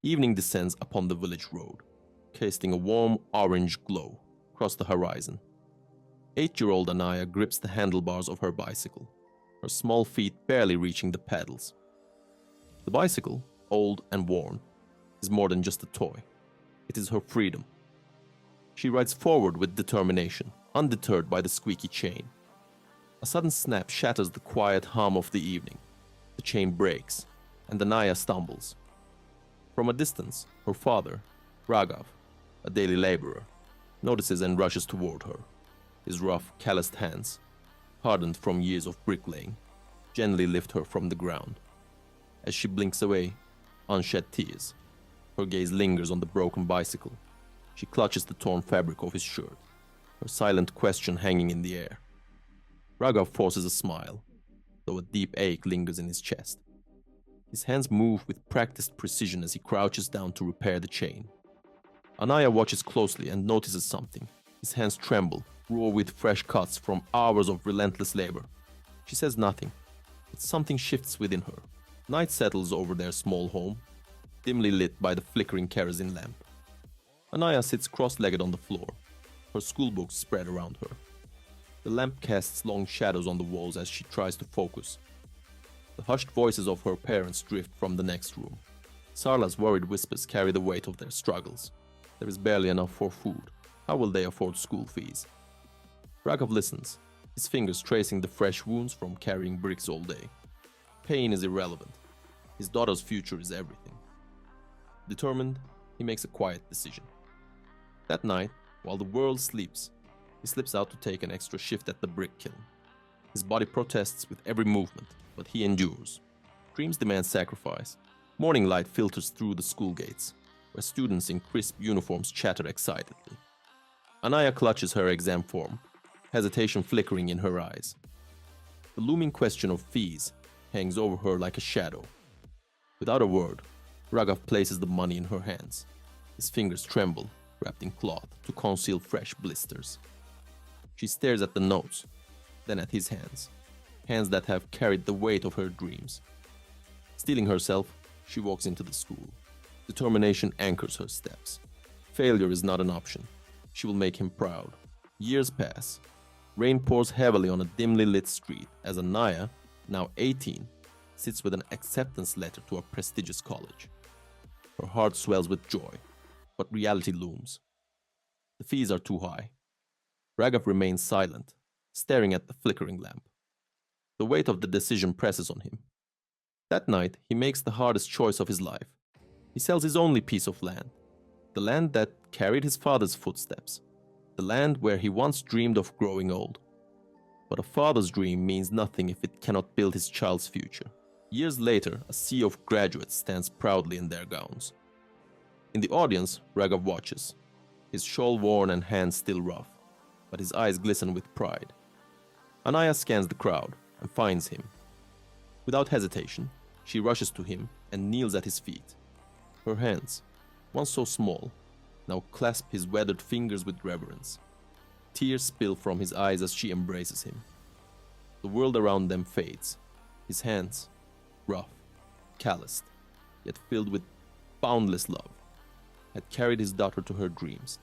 Evening descends upon the village road, casting a warm orange glow across the horizon. 8-year-old Anaya grips the handlebars of her bicycle, her small feet barely reaching the pedals. The bicycle, old and worn, is more than just a toy. It is her freedom. She rides forward with determination, undeterred by the squeaky chain. A sudden snap shatters the quiet hum of the evening. The chain breaks, and Anaya stumbles. From a distance, her father, Raghav, a daily laborer, notices and rushes toward her. His rough, calloused hands, hardened from years of bricklaying, gently lift her from the ground. As she blinks away, unshed tears, her gaze lingers on the broken bicycle. She clutches the torn fabric of his shirt, her silent question hanging in the air. Raghav forces a smile, though a deep ache lingers in his chest. His hands move with practiced precision as he crouches down to repair the chain. Anaya watches closely and notices something. His hands tremble, raw with fresh cuts from hours of relentless labor. She says nothing, but something shifts within her. Night settles over their small home, dimly lit by the flickering kerosene lamp. Anaya sits cross-legged on the floor, her schoolbooks spread around her. The lamp casts long shadows on the walls as she tries to focus. The hushed voices of her parents drift from the next room. Sarla's worried whispers carry the weight of their struggles. There is barely enough for food. How will they afford school fees? Raghav listens, his fingers tracing the fresh wounds from carrying bricks all day. Pain is irrelevant. His daughter's future is everything. Determined, he makes a quiet decision. That night, while the world sleeps, he slips out to take an extra shift at the brick kiln. His body protests with every movement, but he endures. Dreams demand sacrifice. Morning light filters through the school gates, where students in crisp uniforms chatter excitedly. Anaya clutches her exam form, hesitation flickering in her eyes. The looming question of fees hangs over her like a shadow. Without a word, Raghav places the money in her hands. His fingers tremble, wrapped in cloth to conceal fresh blisters. She stares at the notes, then at his hands, hands that have carried the weight of her dreams. Steeling herself, she walks into the school. Determination anchors her steps. Failure is not an option. She will make him proud. Years pass. Rain pours heavily on a dimly lit street as Anaya, now 18, sits with an acceptance letter to a prestigious college. Her heart swells with joy, but reality looms. The fees are too high. Raghav remains silent, staring at the flickering lamp. The weight of the decision presses on him. That night, he makes the hardest choice of his life. He sells his only piece of land, the land that carried his father's footsteps, the land where he once dreamed of growing old. But a father's dream means nothing if it cannot build his child's future. Years later, a sea of graduates stands proudly in their gowns. In the audience, Raghav watches, his shawl worn and hands still rough, but his eyes glisten with pride. Anaya scans the crowd and finds him. Without hesitation, she rushes to him and kneels at his feet. Her hands, once so small, now clasp his weathered fingers with reverence. Tears spill from his eyes as she embraces him. The world around them fades. His hands, rough, calloused, yet filled with boundless love, had carried his daughter to her dreams.